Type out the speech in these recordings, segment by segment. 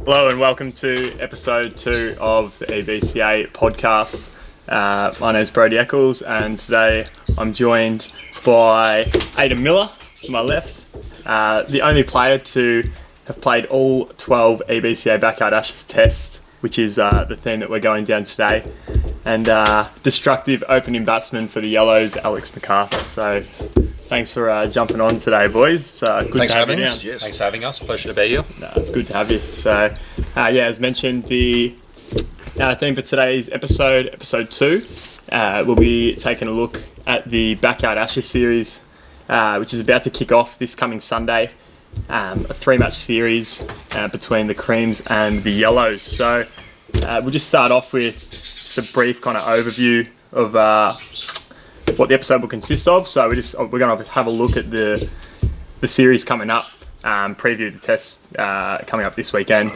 Hello and welcome to episode 2 of the EBCA podcast. My name is Brody Eccles and today I'm joined by Aidan Miller to my left, the only player to have played all 12 EBCA Backyard Ashes tests, which is the theme that we're going down today, and destructive opening batsman for the Yellows, Alex MacArthur. So thanks for jumping on today, boys. Good Thanks to have you for having down. us. Yes. Thanks for having us. Pleasure to be here. No, it's good to have you. So, as mentioned, the theme for today's episode 2, we'll be taking a look at the Backyard Ashes series, which is about to kick off this coming Sunday. A 3-match series between the Creams and the Yellows. So, we'll just start off with just a brief kind of overview of what the episode will consist of. So, we're going to have a look at the series coming up. Preview the test coming up this weekend,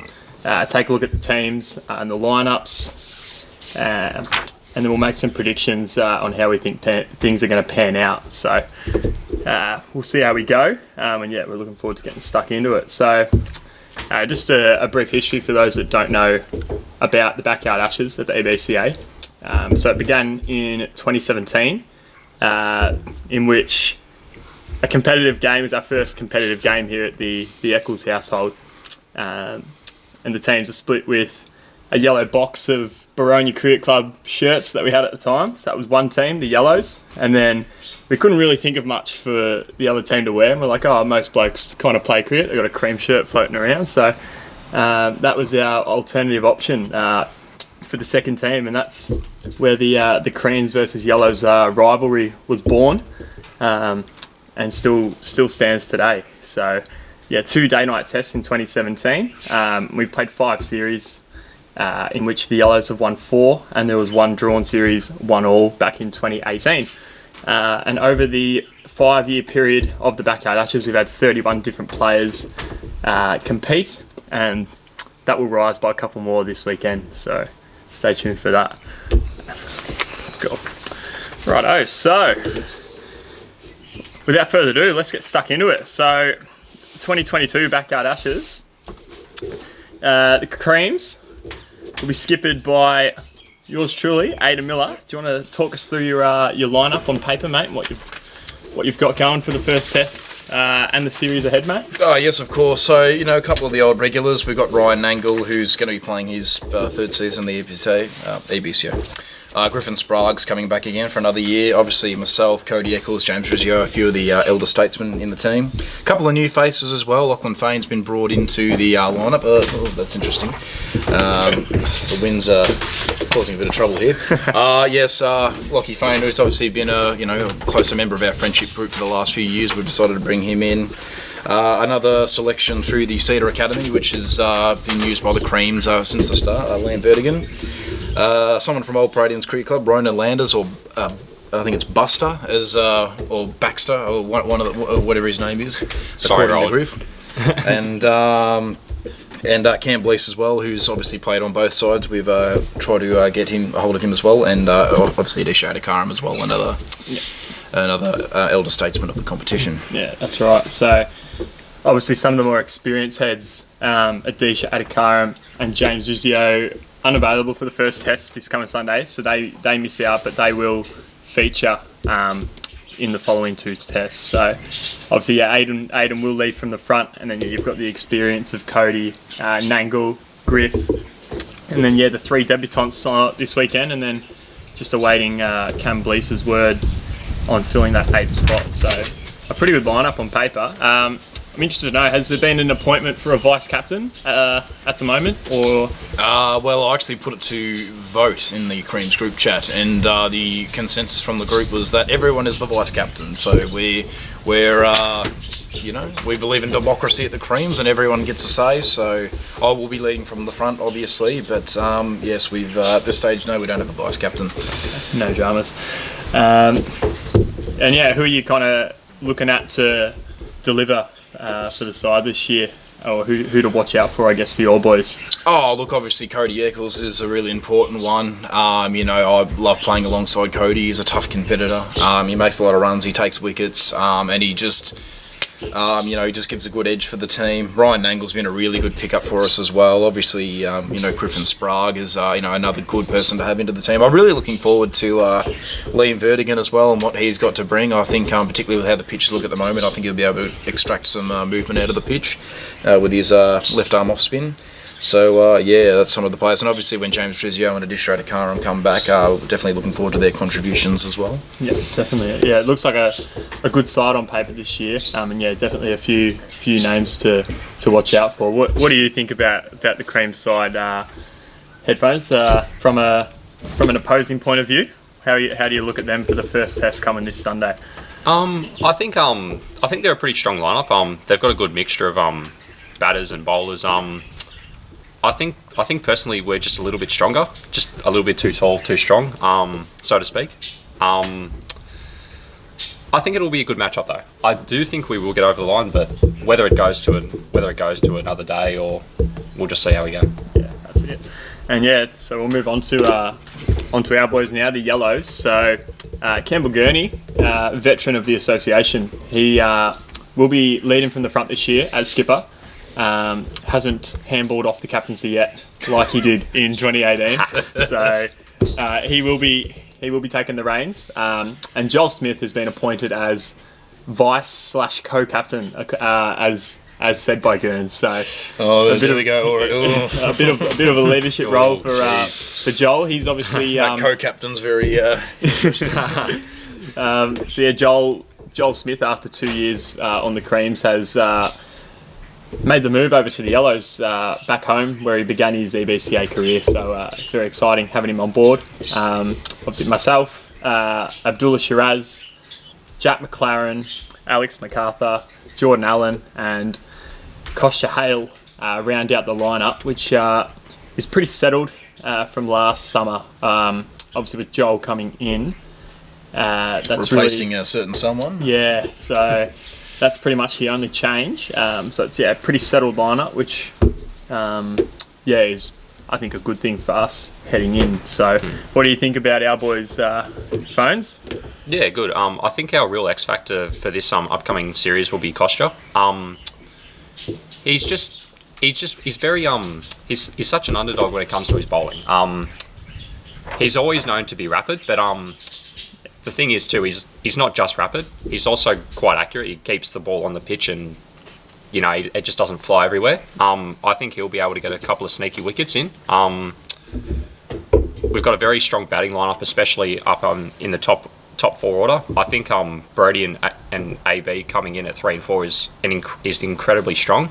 take a look at the teams and the lineups, and then we'll make some predictions on how we think things are going to pan out. So we'll see how we go, and we're looking forward to getting stuck into it. So just a brief history for those that don't know about the Backyard Ashes at the EBCA. So it began in 2017, in which a competitive game is our first competitive game here at the Eccles household. And the teams are split with a yellow box of Baronia Cricket Club shirts that we had at the time. So that was one team, the Yellows. And then we couldn't really think of much for the other team to wear. And we're like, most blokes kind of play cricket. They've got a cream shirt floating around. So that was our alternative option for the second team. And that's where the Creams versus Yellows rivalry was born. And still stands today. So, 2 day-night tests in 2017. We've played 5 series in which the Yellows have won 4, and there was 1 drawn series, 1-1 back in 2018. And over the 5-year period of the Backyard Ashes, we've had 31 different players compete, and that will rise by a couple more this weekend. So, stay tuned for that. Cool. Righto, so without further ado, let's get stuck into it. So, 2022 Backyard Ashes. The Creams will be skippered by yours truly, Aidan Miller. Do you want to talk us through your lineup on paper, mate, and what you've got going for the first test and the series ahead, mate? Oh, yes, of course. So, a couple of the old regulars. We've got Ryan Nangle, who's going to be playing his third season in the EBCA. Griffin Sprague's coming back again for another year. Obviously, myself, Cody Eccles, James Rizzio, a few of the elder statesmen in the team. A couple of new faces as well. Lachlan Fane's been brought into the lineup. That's interesting. The winds are causing a bit of trouble here. Yes, Lockie Fane, who's obviously been a closer member of our friendship group for the last few years. We've decided to bring him in. Another selection through the Cedar Academy, which has been used by the Creams since the start, Liam Vertigan. Someone from Old Paradians Cricket Club, Rona Landers, or I think it's Buster, or Baxter, or one of the, whatever his name is. Sorry, Roland. And Cam Blease as well, who's obviously played on both sides. We've tried to get a hold of him as well, and obviously Adisha Adikaram as well, another elder statesman of the competition. Yeah, that's right. So obviously some of the more experienced heads, Adisha Adikaram and James Rizzio, unavailable for the first test this coming Sunday, so they miss out, but they will feature in the following 2 tests. So obviously, Aidan will lead from the front, and then you've got the experience of Cody, Nangle, Griff, and then the 3 debutants this weekend, and then just awaiting Cam Blease's word on filling that 8th spot. So a pretty good lineup on paper. I'm interested to know, has there been an appointment for a vice-captain at the moment, or...? Well, I actually put it to vote in the Creams group chat, and the consensus from the group was that everyone is the vice-captain. So we believe in democracy at the Creams, and everyone gets a say. So I will be leading from the front, obviously, but yes, we've at this stage, no, we don't have a vice-captain. No dramas. And who are you kind of looking at to deliver for the side this year, or who to watch out for, I guess, for your boys? Oh, look, obviously Cody Eccles is a really important one. I love playing alongside Cody. He's a tough competitor. He makes a lot of runs, he takes wickets, and he just He just gives a good edge for the team. Ryan Nangle's been a really good pickup for us as well. Obviously, Griffin Sprague is another good person to have into the team. I'm really looking forward to Liam Vertigan as well and what he's got to bring. I think, particularly with how the pitches look at the moment, I think he'll be able to extract some movement out of the pitch with his left arm off spin. So, that's some of the players. And obviously when James Trizio and Adisha Adikaram come back, definitely looking forward to their contributions as well. Yeah, definitely. Yeah, it looks like a good side on paper this year. Definitely a few names to watch out for. What do you think about the Cream side, Headphones, from an opposing point of view? How do you look at them for the first test coming this Sunday? I think they're a pretty strong lineup. They've got a good mixture of batters and bowlers. I think personally we're just a little bit stronger, just a little bit too tall, too strong, so to speak. I think it'll be a good matchup though. I do think we will get over the line, but whether it goes to another day or we'll just see how we go. Yeah, that's it. And so we'll move on to our boys now, the Yellows. So Campbell Gurney, veteran of the association, he will be leading from the front this year as skipper. Hasn't handballed off the captaincy yet, like he did in 2018. So he will be taking the reins. And Joel Smith has been appointed as vice/co-captain, as said by Gurns. So there we go already. a bit of a leadership role for Joel. He's obviously that co-captain's very interesting. Joel Smith, after 2 years on the Creams, has made the move over to the Yellows back home where he began his EBCA career. So it's very exciting having him on board. Obviously myself, Abdullah Shiraz, Jack McLaren, Alex MacArthur, Jordan Allen and Kosha Hale round out the lineup, which is pretty settled from last summer. Obviously with Joel coming in. That's replacing really, a certain someone. Yeah, so that's pretty much the only change. So it's a pretty settled lineup, which is I think a good thing for us heading in. So what do you think about our boys' Phones? Yeah, good. I think our real X factor for this upcoming series will be Kostra. He's very he's such an underdog when it comes to his bowling. He's always known to be rapid, but the thing is too, he's not just rapid. He's also quite accurate. He keeps the ball on the pitch, and it just doesn't fly everywhere. I think he'll be able to get a couple of sneaky wickets in. We've got a very strong batting lineup, especially up in the top four order. I think Brody and AB coming in at 3 and 4 is incredibly strong.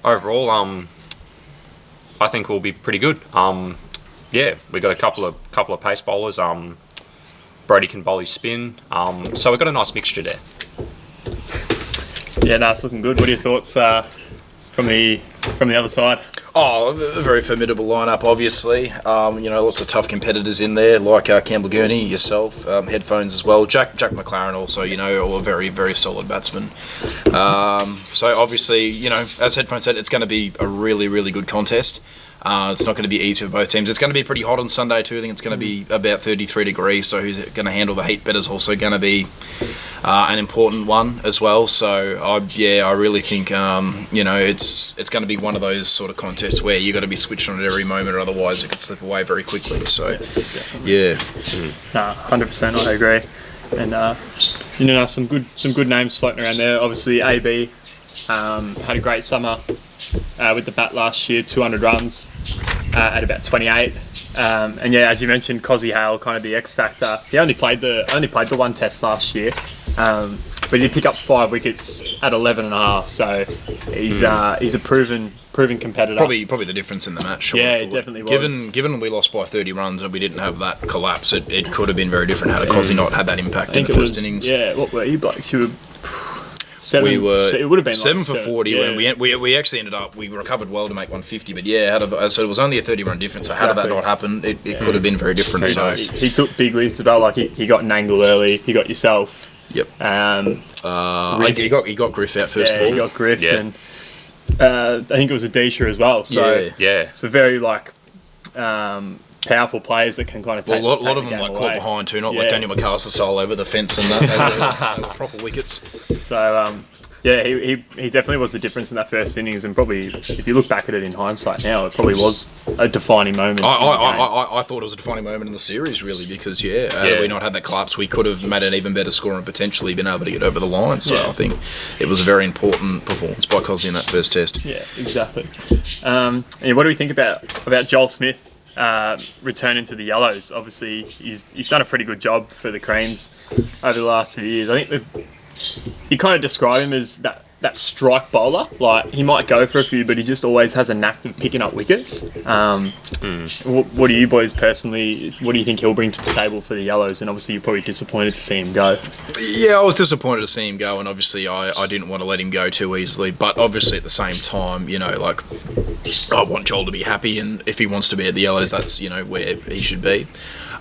Overall, I think we'll be pretty good. We've got a couple of pace bowlers. Brody can bowl his spin. So we've got a nice mixture there. Yeah, no, it's looking good. What are your thoughts from the other side? Oh, a very formidable lineup, obviously. Lots of tough competitors in there, like Campbell Gurney, yourself, Headphones as well. Jack McLaren also, all a very, very solid batsman. So obviously, as Headphones said, it's going to be a really, really good contest. It's not going to be easy for both teams. It's going to be pretty hot on Sunday too. I think it's going to be about 33 degrees, so who's going to handle the heat better is also going to be an important one as well. So I really think it's going to be one of those sort of contests where you've got to be switched on at every moment, or otherwise it could slip away very quickly. So yeah. 100%, I agree. And some good names floating around there. Obviously AB had a great summer with the bat last year, 200 runs at about 28. As you mentioned, Cozzy Hale, kind of the X factor. He only played the one test last year, but he did pick up 5 wickets at 11 and a half. So he's a proven competitor. Probably the difference in the match. Yeah, it definitely was. Given we lost by 30 runs and we didn't have that collapse, it could have been very different had Cozzy not had that impact in the first innings. Yeah, what were you blokes? You were 7, we were. It would have been 7 like for 40 when we actually ended up. We recovered well to make 150, but so it was only a 30-run difference. So how did that not happen? It could have been very different. So he took big leads as well. Like he got Nangle early. He got yourself. Yep. He got Griff out first ball. He got Griff, and I think it was Adisha as well. So yeah. So very powerful players that can kind of take. Well, a lot take of the them game like caught away. behind too, not Yeah. like Daniel McAllister style over the fence and that. They were proper wickets. So yeah, he definitely was the difference in that first innings, and probably if you look back at it in hindsight now, it probably was a defining moment. I thought it was a defining moment in the series, really, because had we not had that collapse, we could have made an even better score and potentially been able to get over the line. So I think it was a very important performance by Cosy in that first test. Yeah, exactly. And what do we think about Joel Smith returning to the yellows? Obviously, he's done a pretty good job for the Creams over the last 2 years. I think you kind of describe him as that strike bowler. Like, he might go for a few, but he just always has a knack of picking up wickets. What do you boys personally, what do you think he'll bring to the table for the yellows? And obviously you're probably disappointed to see him go. Yeah, I was disappointed to see him go, and obviously I didn't want to let him go too easily. But obviously at the same time, like, I want Joel to be happy, and if he wants to be at the yellows, that's where he should be.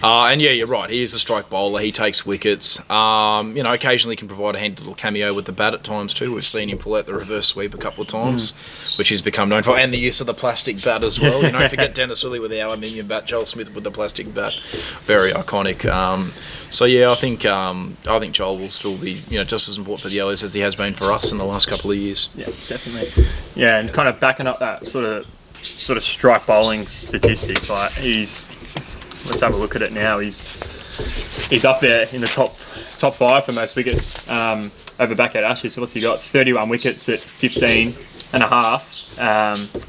And yeah, you're right. He is a strike bowler. He takes wickets. Occasionally can provide a handy little cameo with the bat at times too. We've seen him pull out the reverse sweep a couple of times, which he's become known for, and the use of the plastic bat as well. Forget Dennis Lilly with the aluminium bat, Joel Smith with the plastic bat, very iconic. So yeah, I think Joel will still be just as important for the Yellows as he has been for us in the last couple of years. Yeah, definitely. Yeah, and kind of backing up that sort of strike bowling statistic. Like, let's have a look at it now. He's up there in the top 5 for most wickets over back at Ashes. So what's he got? 31 wickets at 15 and a half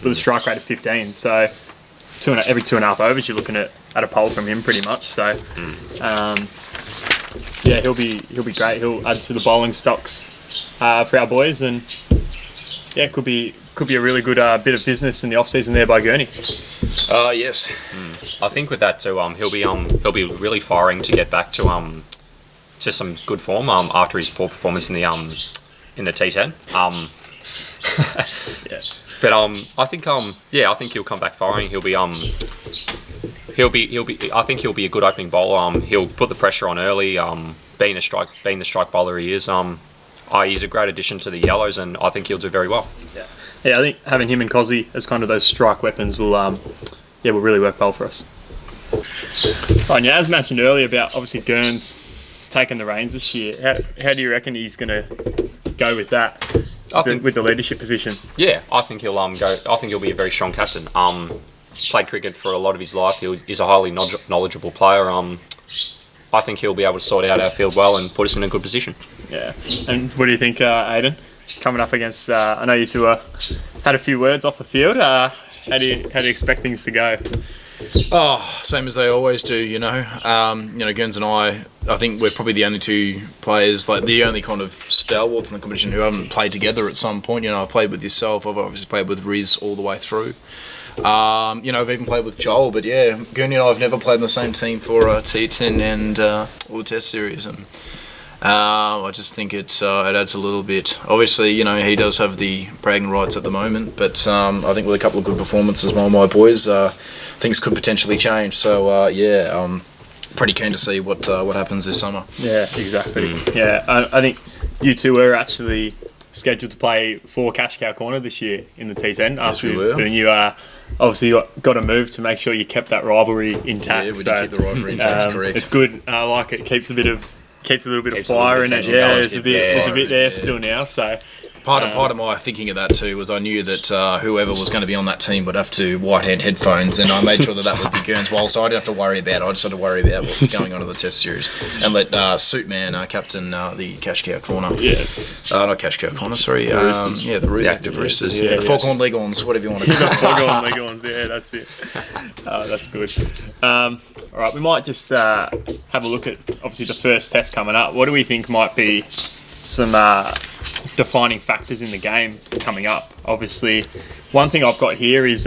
with a strike rate of 15. So every 2.5 overs you're looking at a pole from him pretty much. So yeah, he'll be great. He'll add to the bowling stocks for our boys, and yeah, could be a really good bit of business in the off season there by Gurney. Yes. I think with that too, he'll be really firing to get back to some good form after his poor performance in the T10. Yeah. But I think he'll come back firing. I think he'll be a good opening bowler. He'll put the pressure on early. Being the strike bowler he is. He's a great addition to the Yellows, and I think he'll do very well. Yeah, I think having him and Cozzy as kind of those strike weapons will really work well for us. And yeah, as mentioned earlier about obviously Gurns taking the reins this year, how do you reckon he's going to go with that? With the leadership position. Yeah, I think he'll go. I think he'll be a very strong captain. Played cricket for a lot of his life. He's a highly knowledgeable player. I think he'll be able to sort out our field well and put us in a good position. Yeah. And what do you think, Aiden? Coming up against, I know you two had a few words off the field. How do you expect things to go? Oh, same as they always do, Gurns and I think we're probably the only two players, like the only kind of stalwarts in the competition who haven't played together at some point. I've played with yourself, I've obviously played with Riz all the way through. I've even played with Joel, but yeah, Gurney and I have never played in the same team for T10 and all the Test series, and I just think it adds a little bit. Obviously, he does have the bragging rights at the moment, but I think with a couple of good performances by my boys, things could potentially change. So I'm pretty keen to see what happens this summer. Yeah, exactly. Yeah, I think you two were actually scheduled to play for Cash Cow Corner this year in the T10. Yes, we were. And you obviously got to move to make sure you kept that rivalry intact. Yeah, we did keep the rivalry intact, correct. It's good. I like it. Keeps a little bit of fire in it. Yeah, there's a bit there still now. So part of my thinking of that too was I knew that whoever was going to be on that team would have to white hand headphones, and I made sure that would be Gurns Wild, so I didn't have to worry about it. I just had to worry about what was going on in the Test series and let Suitman captain the Cash Cow Corner. Yeah, not Cash Cow Corner. Sorry, the active Roosters. Yeah, the Foghorn Leghorns, whatever you want to call it. The Foghorn Leghorns. Yeah, that's it. That's good. All right, we might just have a look at obviously the first test coming up. What do we think might be some defining factors in the game coming up? Obviously, one thing I've got here is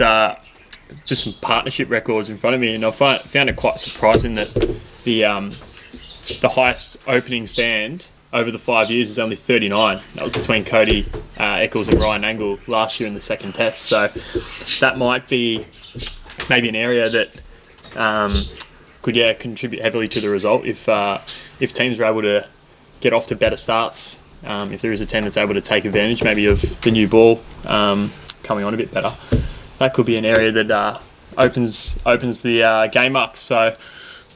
just some partnership records in front of me, and I found it quite surprising that the highest opening stand over the 5 years is only 39. That was between Cody Eccles and Ryan Angle last year in the second test. So that might be maybe an area that could contribute heavily to the result if teams are able to get off to better starts. If there is a team that's able to take advantage maybe of the new ball coming on a bit better, that could be an area that opens the game up. So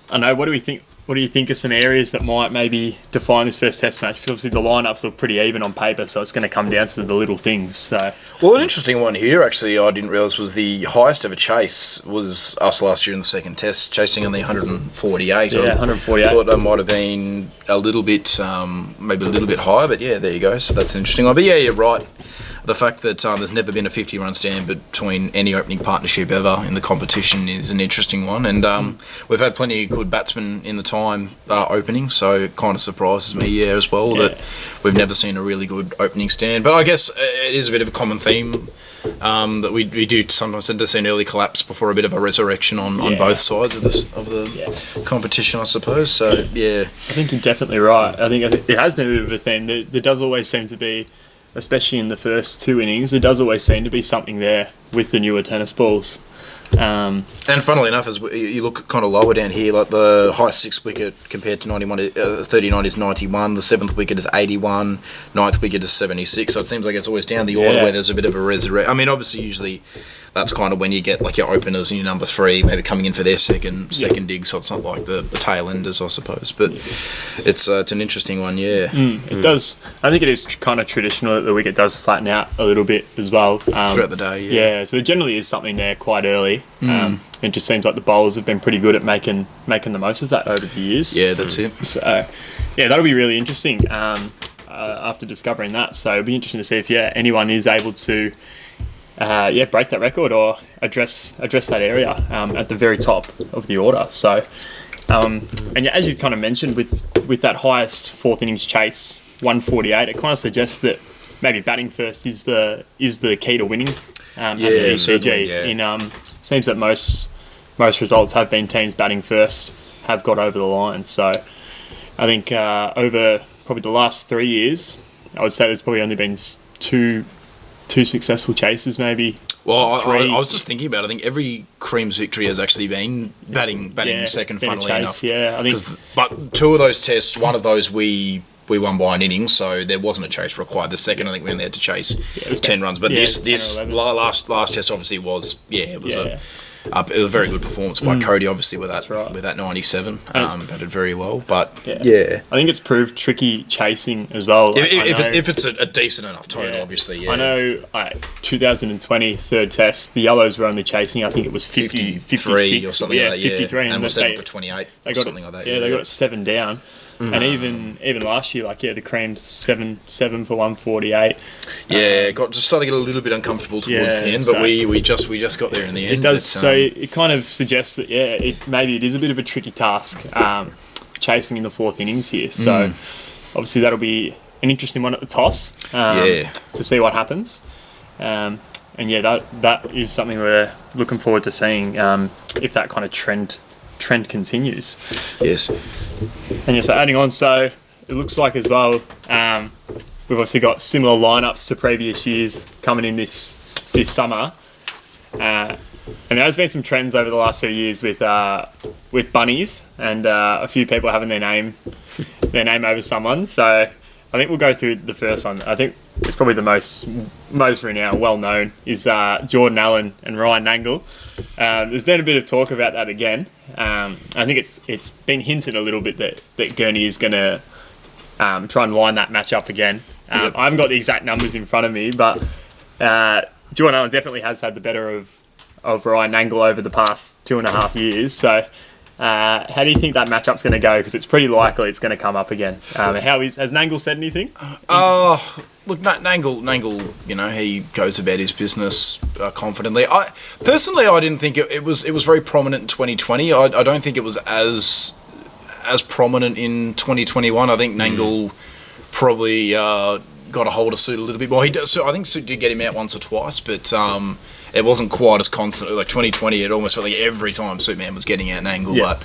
I know. What do we think? What do you think are some areas that might maybe define this first test match? Because obviously the lineups look pretty even on paper, so it's going to come down to the little things. So, well, an interesting one here, actually, I didn't realise was the highest ever chase was us last year in the second test, chasing on the 148. Yeah, 148. I thought that might have been a little bit, maybe a little bit higher, but yeah, there you go. So that's an interesting one. But yeah, you're right. The fact that there's never been a 50-run stand between any opening partnership ever in the competition is an interesting one. And we've had plenty of good batsmen in the time opening, so it kind of surprises me, as well, that we've never seen a really good opening stand. But I guess it is a bit of a common theme that we do sometimes tend to see an early collapse before a bit of a resurrection on both sides of the competition, I suppose. So, yeah. I think you're definitely right. I think it has been a bit of a theme. There does always seem to be, especially in the first two innings, there does always seem to be something there with the newer tennis balls. And funnily enough, as you look kind of lower down here, like the highest sixth wicket compared to 39 is 91, the seventh wicket is 81, ninth wicket is 76. So it seems like it's always down the order where there's a bit of a resurrection. I mean, obviously, usually that's kind of when you get like your openers and your number three maybe coming in for their second dig. So it's not like the tail enders, I suppose. But it's an interesting one, It does. I think it is kind of traditional that the wicket does flatten out a little bit as well throughout the day. Yeah, so there generally is something there quite early. It just seems like the bowlers have been pretty good at making the most of that over the years. Yeah, that's it. So that'll be really interesting after discovering that. So it'll be interesting to see if anyone is able to break that record or address that area at the very top of the order. So as you kind of mentioned with that highest fourth innings chase, 148, it kind of suggests that maybe batting first is the key to winning at the EBCA. Seems that most results have been teams batting first have got over the line. So I think over probably the last 3 years, I would say there's probably only been two successful chases, maybe. Well, I was just thinking about it. I think every Cream's victory has actually been batting second, funnily enough. Yeah, I think. But two of those tests, one of those we won by an innings, so there wasn't a chase required. The second, I think we only had to chase 10 runs. But this last test obviously was a very good performance by Cody, obviously with that 97, batted very well. But I think it's proved tricky chasing as well. If it's a decent enough total, obviously. Yeah. I know 2020 third test, the Yellows were only chasing, I think it was 53 or something like that. 53, and we're 7 for 28 or something like that. Yeah, they got 7 down. And even last year, the Creams 7 for 148. Got just started to get a little bit uncomfortable towards the end, but we just got there in the end. It does. So it kind of suggests that maybe it is a bit of a tricky task chasing in the fourth innings here. So obviously that'll be an interesting one at the toss to see what happens. And that is something we're looking forward to seeing if that kind of trend continues. Yes. And so adding on, so it looks like as well, we've obviously got similar lineups to previous years coming in this summer. And there's been some trends over the last few years with bunnies and a few people having their name over someone. So I think we'll go through the first one. I think it's probably the most renowned, well known, is Jordan Allen and Ryan Nangle. There's been a bit of talk about that again. I think it's been hinted a little bit that Gurney is going to try and line that match up again. I haven't got the exact numbers in front of me, but Jordan Allen definitely has had the better of Ryan Nangle over the past 2.5 years. So how do you think that matchup's going to go? Because it's pretty likely it's going to come up again. Has Nangle said anything? Look, Nangle, he goes about his business confidently. I didn't think it was very prominent in 2020. I don't think it was as prominent in 2021. I think Nangle probably got a hold of Suit a little bit more. I think Suit did get him out once or twice, but it wasn't quite as constant. Like 2020, it almost felt like every time Superman was getting out Nangle. But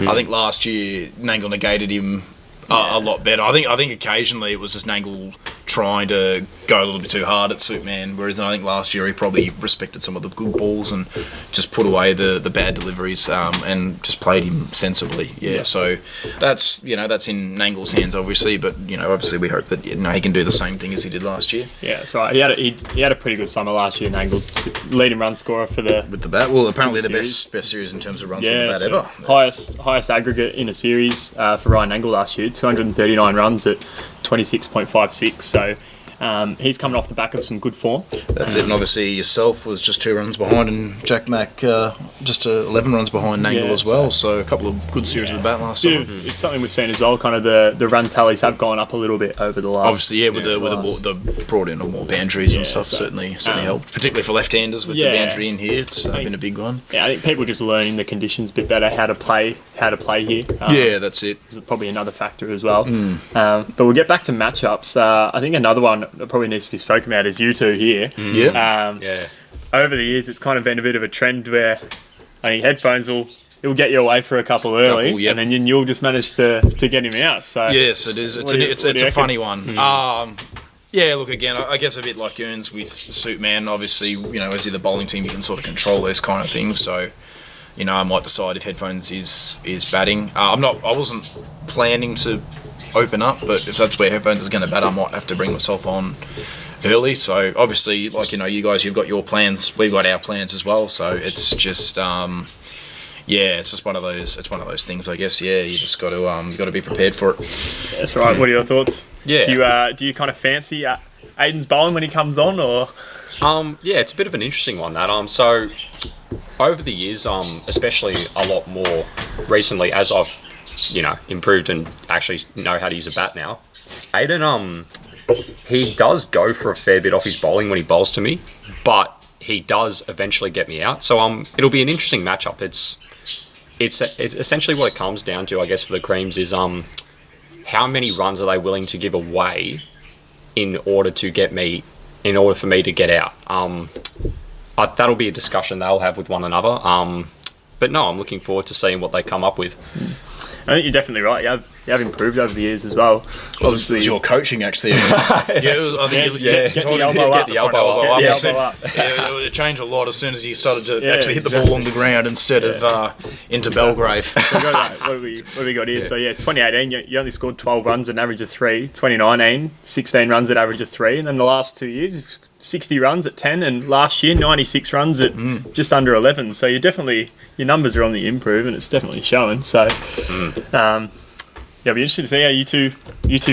I think last year Nangle negated him a lot better. I think occasionally it was just Nangle trying to go a little bit too hard at Superman, whereas I think last year he probably respected some of the good balls and just put away the bad deliveries and just played him sensibly. Yeah, so that's in Nangle's hands, obviously, but obviously we hope that he can do the same thing as he did last year. Yeah, that's right. He had a pretty good summer last year, Nangle, leading run scorer with the bat. Well, apparently the best series in terms of runs with the bat ever. Highest aggregate in a series for Ryan Nangle last year, 239 runs at 26.56. So he's coming off the back of some good form. That's it. And obviously yourself was just 2 runs behind, and Jack Mack just 11 runs behind Nangle as well. So a couple of good series of the bat last summer. It's something we've seen as well. Kind of the run tallies have gone up a little bit over the last. Obviously, with the brought in of more boundaries and stuff certainly helped, particularly for left-handers with the boundary in here. It's been a big one. Yeah, I think people just learning the conditions a bit better, how to play here. That's it. Is probably another factor as well. But we'll get back to matchups. I think another one that probably needs to be spoken about is you two here. Over the years, it's kind of been a bit of a trend where I think headphones it'll get you away for a couple early, and then you'll just manage to get him out. So yes, it is. It's a funny one. Look, again, I guess a bit like Earns with Superman. Obviously, as the bowling team, you can sort of control those kind of things. So, I might decide if headphones is batting. I wasn't planning to open up, but if that's where headphones is going to bat, I might have to bring myself on early. So obviously, you guys, you've got your plans, we've got our plans as well. So it's just it's just one of those. It's one of those things, I guess. Yeah, you just got to be prepared for it. That's right. What are your thoughts? Yeah. Do you kind of fancy Aiden's bowling when he comes on, or? It's a bit of an interesting one that so over the years, especially a lot more recently, as I've improved and actually know how to use a bat now. Aiden, he does go for a fair bit off his bowling when he bowls to me, but he does eventually get me out. So it'll be an interesting matchup. It's essentially what it comes down to, I guess, for the Creams is how many runs are they willing to give away in order for me to get out. That'll be a discussion they'll have with one another. But no, I'm looking forward to seeing what they come up with. I think you're definitely right. You have improved over the years as well. Obviously, it was your coaching actually. Get the elbow up. It changed a lot as soon as you started to actually hit the ball on the ground instead of into Belgrave. So what have we got here? So 2018, you only scored 12 runs at an average of 3. 2019, 16 runs at average of 3, and then the last 2 years, 60 runs at 10, and last year 96 runs at just under 11. So your numbers are on the improve, and it's definitely showing. So it'll be interesting to see how you two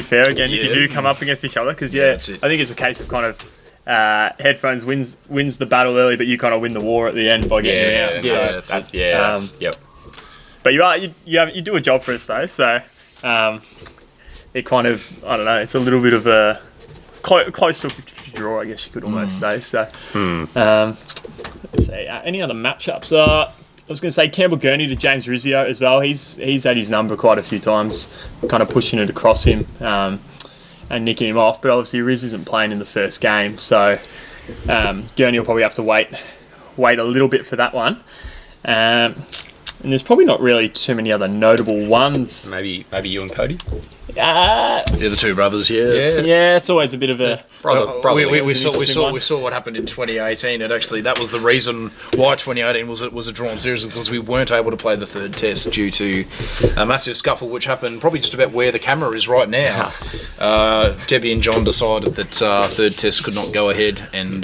fare again if you do come up against each other. Because I think it's a case of kind of headphones wins the battle early, but you kind of win the war at the end by getting out. But you do a job for us though. So it kind of, I don't know, it's a little bit of a close to a 50-50 draw, I guess you could almost say. So let's see, any other matchups? I was going to say Campbell Gurney to James Rizzio as well. He's had his number quite a few times, kind of pushing it across him and nicking him off. But obviously Riz isn't playing in the first game, so Gurney will probably have to wait a little bit for that one. And there's probably not really too many other notable ones. Maybe you and Cody. The two brothers, it's always a bit of a brother. We saw what happened in 2018, and actually that was the reason why 2018 was a drawn series, because we weren't able to play the third test due to a massive scuffle which happened probably just about where the camera is right now. Debbie and John decided that third test could not go ahead, and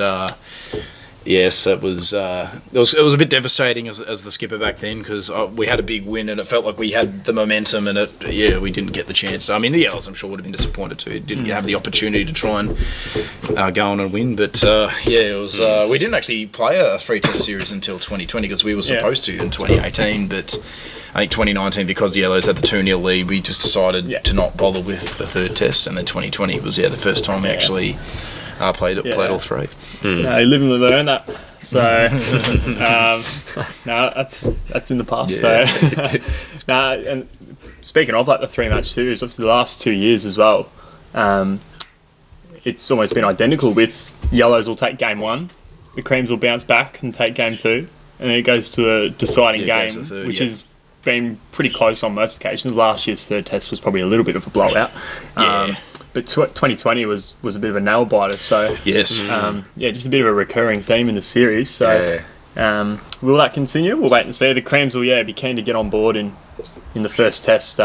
yes, it was a bit devastating as the skipper back then, because we had a big win and it felt like we had the momentum, and we didn't get the chance. I mean, the Yellows I'm sure would have been disappointed too. Didn't have the opportunity to try and go on and win, but it was. We didn't actually play a 3-test series until 2020 because we were supposed to in 2018, but I think 2019, because the Yellows had the 2-0 lead, we just decided to not bother with the third test, and then 2020 was the first time we actually played all three. You live and learn that. So that's in the past. So and speaking of like the 3-match series, obviously the last 2 years as well, it's almost been identical. With Yellows will take game 1, the Creams will bounce back and take game 2, and then it goes to a deciding game, which has been pretty close on most occasions. Last year's third test was probably a little bit of a blowout. but 2020 was a bit of a nail biter. So Yes. just a bit of a recurring theme in the series. So will that continue? We'll wait and see. The Creams will be keen to get on board in the first test,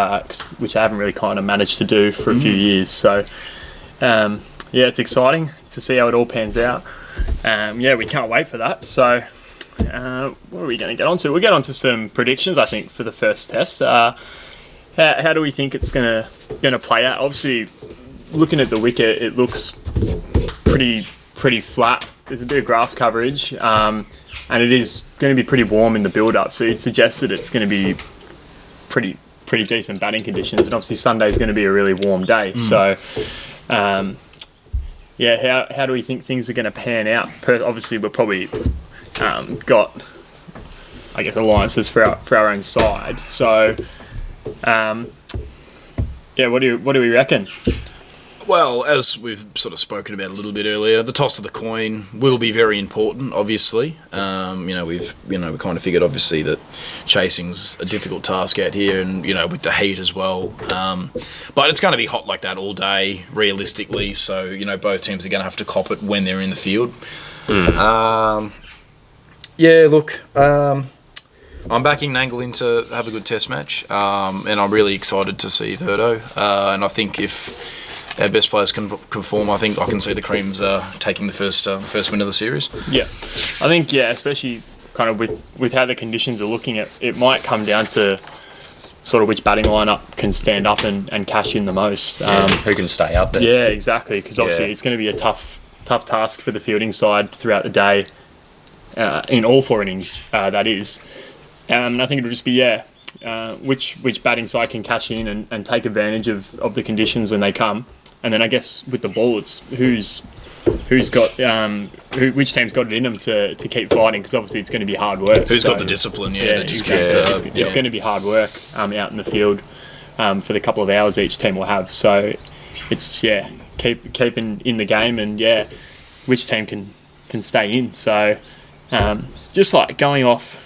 which I haven't really kind of managed to do for a few years. So it's exciting to see how it all pans out. We can't wait for that. So what are we going to get onto? We'll get onto some predictions, I think, for the first test. How do we think it's going to play out? Obviously, looking at the wicket, it looks pretty flat. There's a bit of grass coverage, and it is going to be pretty warm in the build-up. So you'd suggest that it's going to be pretty decent batting conditions. And obviously, Sunday's going to be a really warm day. So, how do we think things are going to pan out? Obviously, we're probably got, I guess, alliances for our own side. So. What do we reckon? Well, as we've sort of spoken about a little bit earlier, the toss of the coin will be very important. Obviously, we kind of figured obviously that chasing's a difficult task out here, and with the heat as well. But it's going to be hot like that all day, realistically. So both teams are going to have to cop it when they're in the field. I'm backing Nangle in to have a good test match, and I'm really excited to see Verdo. And I think if our best players can perform, I think I can see the Creams taking the first win of the series. Yeah, I think especially kind of with how the conditions are looking at, it might come down to sort of which batting lineup can stand up and cash in the most. Who can stay up there? Yeah, exactly. Because obviously it's going to be a tough task for the fielding side throughout the day, in all 4 innings. That is. And I think it'll just be which batting side can cash in and take advantage of the conditions when they come, and then I guess with the bowlers, which team's got it in them to keep fighting, because obviously it's going to be hard work. Who's got the discipline? To just it's going to be hard work out in the field for the couple of hours each team will have. So it's keeping in the game, and which team can stay in. So just like going off.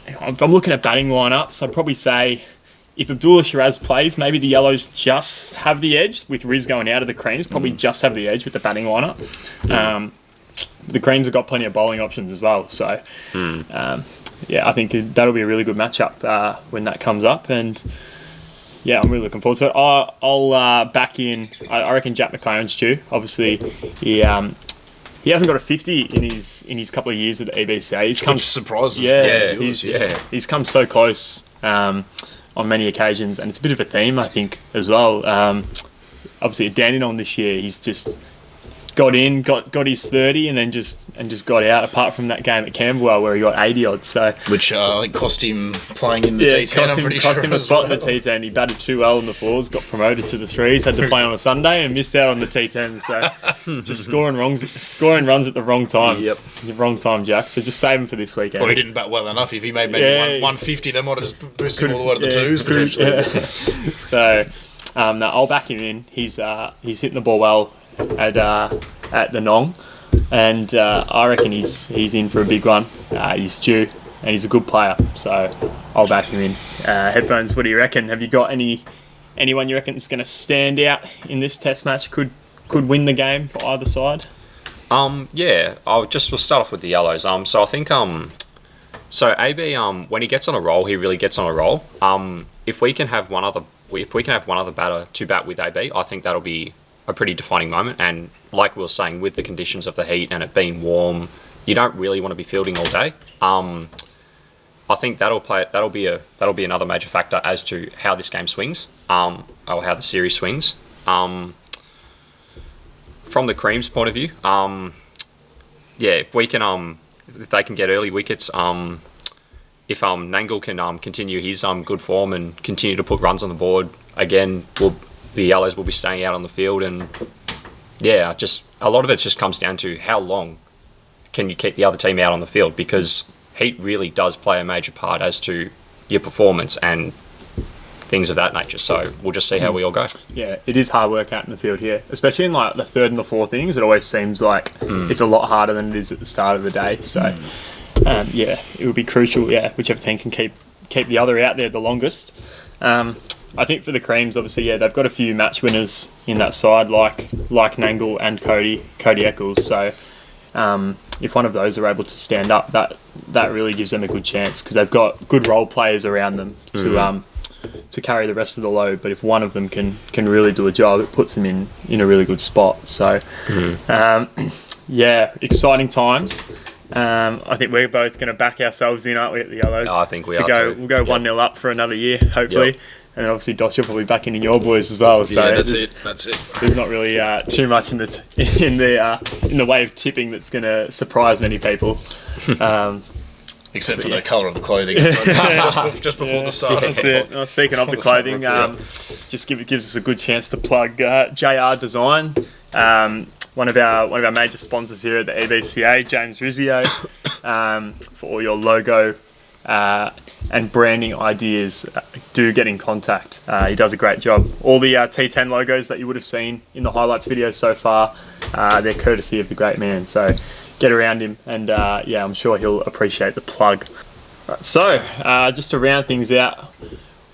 If I'm looking at batting lineups, I'd probably say if Abdullah Shiraz plays, maybe the Yellows just have the edge, with Riz going out of the Creams, probably just have the edge with the batting lineup. The Creams have got plenty of bowling options as well. So, I think that'll be a really good matchup when that comes up. And, I'm really looking forward to it. I'll back in, I reckon Jack McLaren's due. Obviously, he hasn't got a 50 in his couple of years at the EBCA. Which surprises. He's come so close on many occasions, and it's a bit of a theme, I think, as well. Obviously, at Dandenong this year, he's just got in, got his 30, and then just got out. Apart from that game at Camberwell where he got 80 odd, so which I think cost him playing in the T10. Cost him a spot in the T10. He batted too well in the 4s, got promoted to the 3s, had to play on a Sunday, and missed out on the T10. So just scoring runs at the wrong time. Yep, the wrong time, Jack. So just save him for this weekend. Or he didn't bat well enough. If he made maybe 150, they might have just boosted him all the way to the 2s potentially. So I'll back him in. He's hitting the ball well at the Nong, and I reckon he's in for a big one. He's due, and he's a good player, so I'll back him in. Headphones, what do you reckon? Have you got anyone you reckon is going to stand out in this test match? Could win the game for either side? We'll start off with the Yellows. So I think so AB when he gets on a roll, he really gets on a roll. If we can have one other batter to bat with AB, I think that'll be a pretty defining moment. And like we were saying, with the conditions of the heat and it being warm, you don't really want to be fielding all day. I think that'll be another major factor as to how this game swings, or how the series swings. From the Creams' point of view, if they can get early wickets, if Nangle can continue his good form and continue to put runs on the board, again, the Yellows will be staying out on the field, and just a lot of it just comes down to how long can you keep the other team out on the field, because heat really does play a major part as to your performance and things of that nature. So we'll just see how we all go. Yeah, it is hard work out in the field here, especially in like the 3rd and the 4th innings. It always seems like it's a lot harder than it is at the start of the day. So it would be crucial. Whichever team can keep the other out there the longest. I think for the Creams, obviously, yeah, they've got a few match winners in that side, like Nangle and Cody Eccles. So if one of those are able to stand up, that really gives them a good chance because they've got good role players around them to carry the rest of the load. But if one of them can really do a job, it puts them in a really good spot. So yeah, exciting times. I think we're both going to back ourselves in, aren't we, at the Yellows? I think we are too. We'll go 1-0 up for another year, hopefully. Yep. And then obviously Dosh will probably back in your boys as well. So yeah, that's it. There's not really too much in the way of tipping that's going to surprise many people. Except for the colour of the clothing. just before the start. That's it. Well, speaking of the clothing, it gives us a good chance to plug JR Design. One of our major sponsors here at the EBCA, James Rizzio, for all your logo and branding ideas, do get in contact. He does a great job. All the T10 logos that you would have seen in the highlights videos so far, they're courtesy of the great man. So get around him, and I'm sure he'll appreciate the plug. Right, so just to round things out,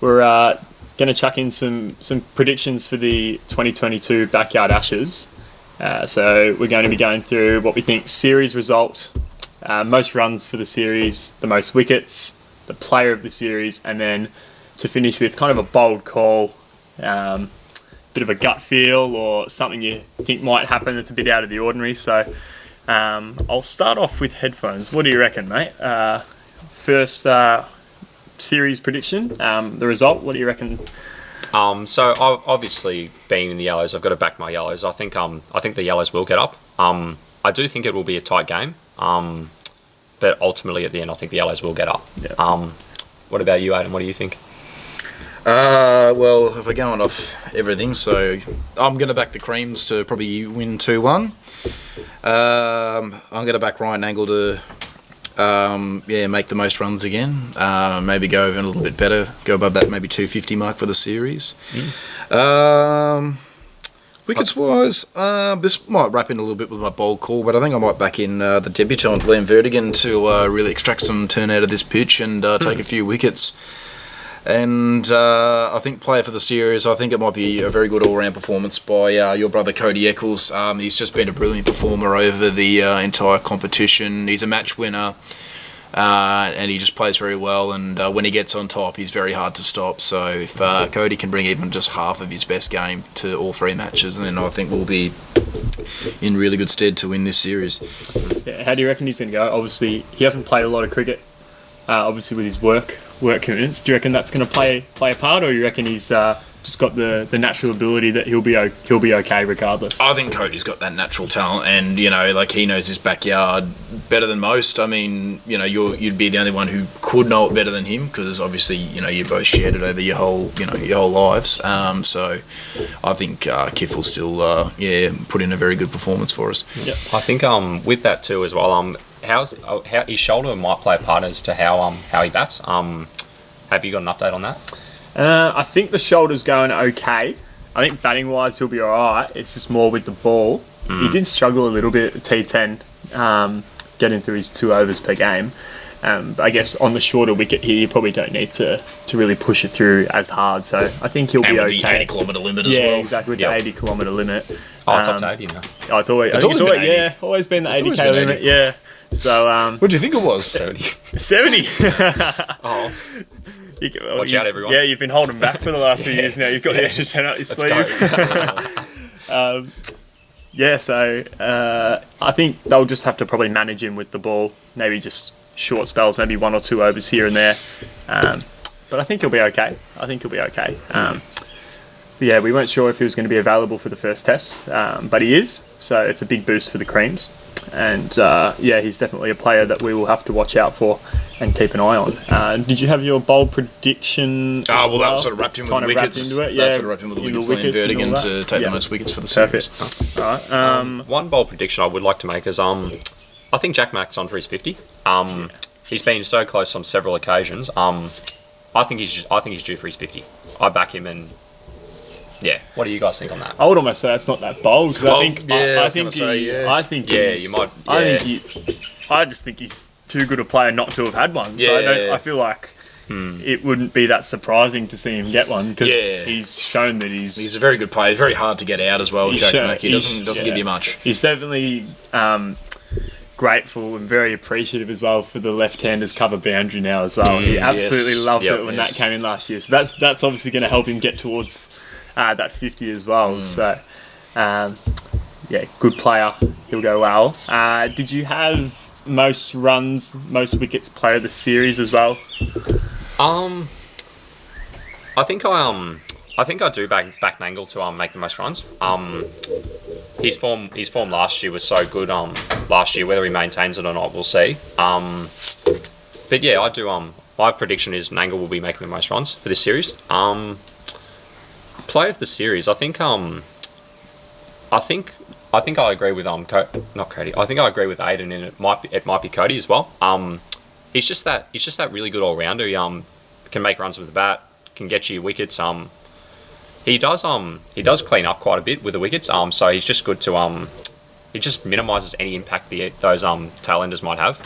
we're going to chuck in some predictions for the 2022 Backyard Ashes. So we're going to be going through what we think series result, most runs for the series, the most wickets, the player of the series, and then to finish with kind of a bold call, bit of a gut feel or something you think might happen that's a bit out of the ordinary. So I'll start off with headphones. What do you reckon, mate? First series prediction, the result, what do you reckon? So obviously being in the Yellows, I've got to back my Yellows. I think the Yellows will get up. I do think it will be a tight game. But ultimately at the end, I think the Yellows will get up. Yeah. What about you, Adam? What do you think? Well, if we're going off everything, so I'm going to back the Creams to probably win 2-1. I'm going to back Ryan Nangle to make the most runs again. Maybe go even a little bit better, go above that maybe 250 mark for the series. Wickets wise, this might wrap in a little bit with my bold call, but I think I might back in the debutant Liam Vertigan to really extract some turn out of this pitch and take a few wickets. And I think player for the series, I think it might be a very good all-round performance by your brother Cody Eccles. He's just been a brilliant performer over the entire competition. He's a match winner. And he just plays very well, and when he gets on top, he's very hard to stop. So if Cody can bring even just half of his best game to all three matches, then I think we'll be in really good stead to win this series. Yeah, how do you reckon he's going to go? Obviously, he hasn't played a lot of cricket, obviously with his work commitments. Do you reckon that's going to play a part, or you reckon he's just got the natural ability that he'll be okay regardless? I think Cody's got that natural talent, and he knows his backyard better than most. I mean, you'd be the only one who could know it better than him, because obviously you both shared it over your whole lives. So I think Kiff will still put in a very good performance for us. Yep. I think with that too as well. How his shoulder might play a part as to how he bats. Have you got an update on that? I think the shoulder's going okay. I think batting wise he'll be alright. It's just more with the ball. He did struggle a little bit at T10, getting through his 2 overs per game. But I guess on the shorter wicket here, you probably don't need to really push it through as hard. So I think he'll be okay. The 80 kilometre limit as well. Yeah, exactly, with the 80 kilometre limit. It's up to 80 now. Oh, it's always been the 80k limit. 80. Yeah. So what do you think it was? 70. 70. Oh. Watch out, everyone. Yeah, you've been holding back for the last few years now. You've got the extra 10 up your sleeve. So I think they'll just have to probably manage him with the ball. Maybe just short spells, maybe 1 or 2 overs here and there. But I think he'll be okay. Yeah, we weren't sure if he was going to be available for the first test, but he is. So it's a big boost for the Creams. And he's definitely a player that we will have to watch out for and keep an eye on. Did you have your bold prediction? That sort of wrapped in with the wickets. That sort of wrapped in with the wickets. Liam Vertigan to take the most wickets for the series. Perfect. All right. One bold prediction I would like to make is I think Jack Mack's on for his 50. He's been so close on several occasions. I think he's due for his 50. I back him, and yeah. What do you guys think on that? I would almost say that's not that bold. I just think he's too good a player not to have had one. So I feel like it wouldn't be that surprising to see him get one because Yeah. he's shown that he's He's a very good player. He's very hard to get out as well, Jack Mack. He doesn't give you much. He's definitely grateful and very appreciative as well for the left-handers cover boundary now as well. He absolutely loved it when that came in last year. So that's obviously going to help him get towards that 50 as well. So, good player. He'll go well. Did you have most runs, most wickets player of the series as well? I think I do back Nangle to make the most runs. His form last year was so good. Last year, whether he maintains it or not, we'll see. But yeah, I do. My prediction is Nangle will be making the most runs for this series. Play of the series, I think I agree with not Cody. I think I agree with Aiden, and it might be Cody as well. He's just that really good all rounder. He can make runs with the bat, can get you wickets. He does clean up quite a bit with the wickets. So he's just good to he just minimises any impact those tailenders might have.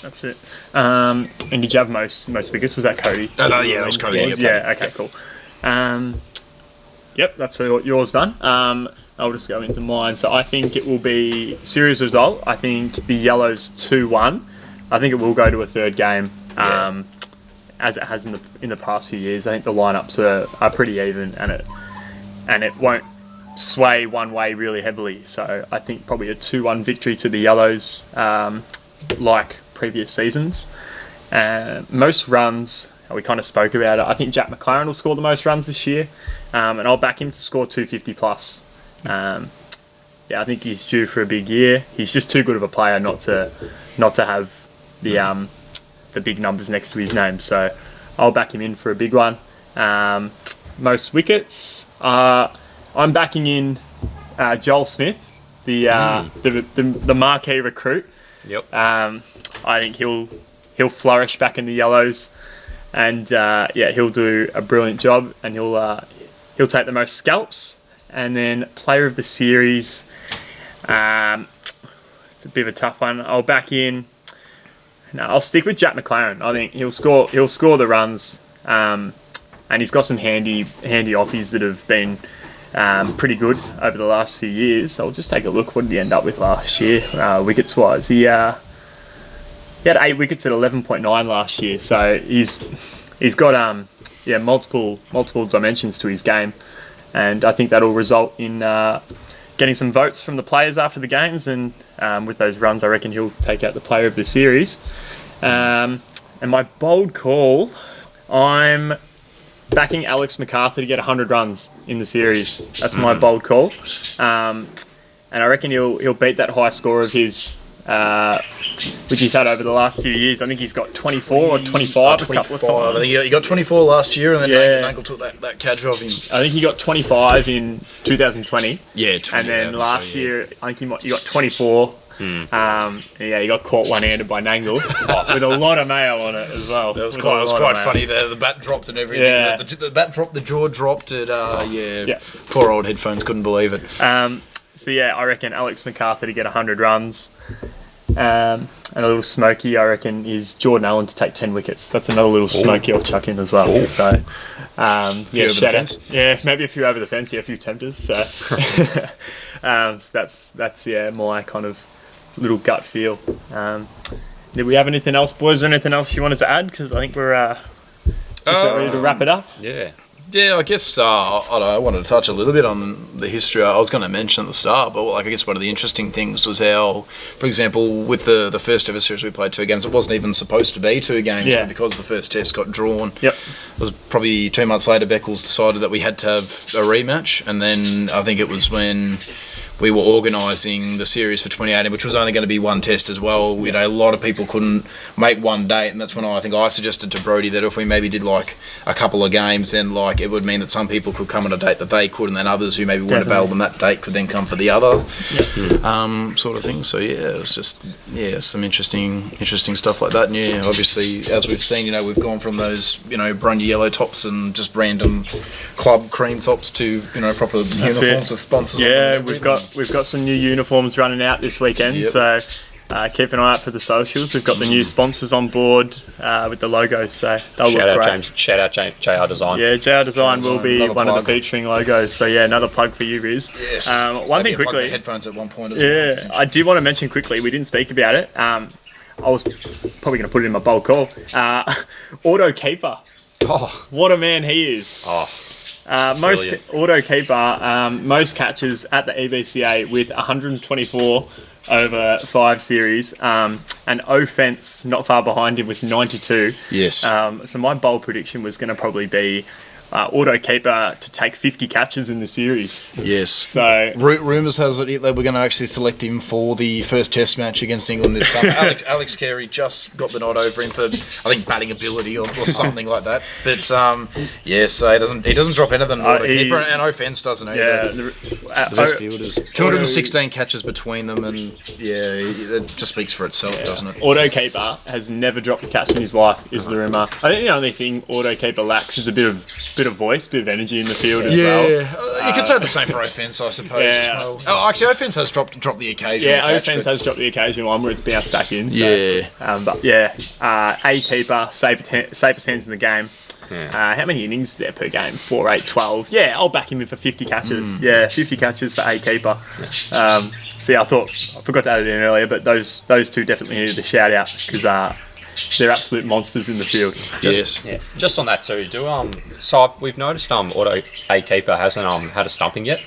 That's it. And did you have most wickets? Was that Cody? No, that was Cody. Okay, cool. Yep, that's yours done. I'll just go into mine. So I think it will be series result. I think the Yellows 2-1. I think it will go to a third game, as it has in the past few years. I think the lineups are pretty even, and it won't sway one way really heavily. So I think probably a 2-1 victory to the Yellows, like previous seasons. Most runs, we kind of spoke about it. I think Jack McLaren will score the most runs this year, and I'll back him to score 250 plus. I think he's due for a big year. He's just too good of a player not to have the big numbers next to his name. So I'll back him in for a big one. Most wickets, I'm backing in Joel Smith, the marquee recruit. Yep. I think he'll flourish back in the Yellows, and he'll do a brilliant job, and he'll take the most scalps. And then player of the series, it's a bit of a tough one. I'll back in. No, I'll stick with Jack McLaren. I think he'll score the runs, and he's got some handy offies that have been pretty good over the last few years. I'll just take a look. What did he end up with last year, wickets wise? He had 8 wickets at 11.9 last year. So he's got multiple dimensions to his game. And I think that'll result in getting some votes from the players after the games. And with those runs, I reckon he'll take out the player of the series. And my bold call, I'm backing Alex MacArthur to get 100 runs in the series. That's my bold call. And I reckon he'll beat that high score of his, which he's had over the last few years. I think he's got 24 or 25 a couple of times. I think he got 24 last year, and then Nangle took that cadge off him. I think he got 25 in 2020. Yeah, and then last year, I think he got 24. He got caught one-handed by Nangle with a lot of mail on it as well. That was quite funny. The bat dropped and everything. Yeah. The bat dropped, the jaw dropped. Poor old headphones couldn't believe it. I reckon Alex MacArthur to get 100 runs. And a little smoky, I reckon, is Jordan Allen to take 10 wickets. That's another little smoky I'll chuck in as well. Ooh. So, shout out. Yeah, maybe a few over the fence. Yeah, a few tempters. So, that's my kind of little gut feel. Did we have anything else, boys, or anything else you wanted to add? Because I think we're just about ready to wrap it up. Yeah. Yeah, I guess I wanted to touch a little bit on the history. I was going to mention at the start, but I guess one of the interesting things was how, for example, with the first ever series we played 2 games, it wasn't even supposed to be 2 games, but because the first test got drawn. Yep. It was probably 2 months later, Beckles decided that we had to have a rematch, and then I think it was when we were organising the series for 2018, which was only going to be 1 test as well. You know, a lot of people couldn't make 1 date, and that's when I think I suggested to Brody that if we maybe did like a couple of games, then like it would mean that some people could come on a date that they could, and then others who maybe weren't available on that date could then come for the other sort of thing. So it was just some interesting stuff like that. And obviously as we've seen, we've gone from those Brunya yellow tops and just random club cream tops to proper uniforms with sponsors. Yeah, we've got some new uniforms running out this weekend. Yep. So keep an eye out for the socials. We've got the new sponsors on board with the logos, so they'll look great. Shout out JR Design. Yeah, JR Design will be Another one plug. of the featuring logos. So yeah, another plug for you, Riz. Yes. One Maybe thing a plug for quickly. headphones at one point as well. Yeah, I did want to mention quickly. We didn't speak about it. I was probably going to put it in my bold call. Auto Keeper. Oh, What a man he is. Most brilliant. auto keeper, most catches at the EBCA with 124 over 5 series, and offense not far behind him with 92. Yes. So my bold prediction was going to probably be auto keeper to take 50 catches in the series. Yes. So Rumours has it that we're going to actually select him for the first Test match against England this summer. Alex Carey just got the nod over him for, I think, batting ability or something like that. But yes, he doesn't drop anything. Keeper and offence doesn't either. yeah, The best fielders, 216 catches between them, and yeah, it just speaks for itself, doesn't it? auto keeper has never dropped a catch in his life, is the rumour. I think the only thing auto keeper lacks is a bit of voice, bit of energy in the field as well. You could say the same for offence, I suppose. Yeah. As well. Oh, actually, offence has dropped the occasional. Yeah, catch, offense but- has dropped the occasional one where it's bounced back in. So, Yeah. but yeah, a keeper, safest hands in the game. How many innings is there per game? 4, 8, 12. Yeah, I'll back him in for 50 catches. Yeah, 50 catches for a keeper. So yeah, I forgot to add it in earlier, but those two definitely needed a shout out because they're absolute monsters in the field. Yes. Yeah. Just on that too. We've noticed auto A keeper hasn't had a stumping yet.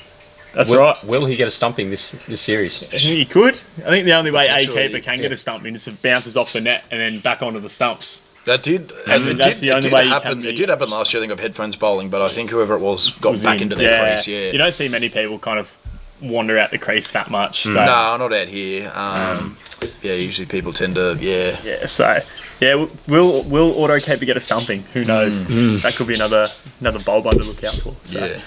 That's right. Will he get a stumping this series? I think he could. I think the only way a Potentially, keeper can get a stumping is if it bounces off the net and then back onto the stumps. That did. That's the only way you can be- It did happen last year, I think, of headphones bowling, but I think whoever it was got back into their crease, yeah. You don't see many people kind of wander out the crease that much. So. No, not out here. Yeah, usually people tend to, Yeah, so will auto keeper get a stumping? Who knows? That could be another bold one to look out for. So,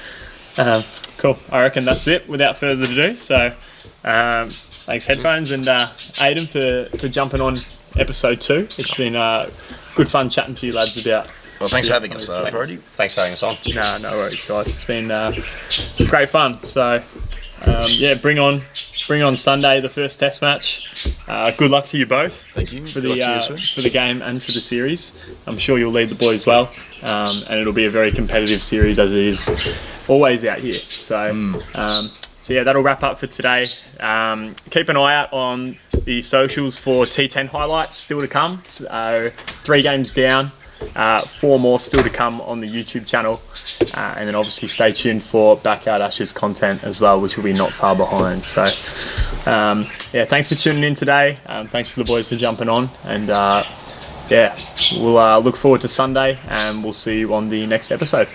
yeah. cool. I reckon that's it. Without further ado, so thanks headphones and Aidan for jumping on episode 2. It's been good fun chatting to you lads about. Well, thanks for having us, thanks. Brody. Thanks for having us on. No worries, guys. It's been great fun. So bring on Sunday the first Test match. Good luck to you both. Thank you. For Good luck to the you, sir. for the game and for the series. I'm sure you'll lead the boys well, and it'll be a very competitive series as it is always out here. So yeah, that'll wrap up for today. Keep an eye out on the socials for T10 highlights still to come. So 3 games down. 4 more still to come on the YouTube channel, and then obviously stay tuned for Backyard Ashes content as well, which will be not far behind. So thanks for tuning in today. Thanks to the boys for jumping on, and we'll look forward to Sunday, and we'll see you on the next episode.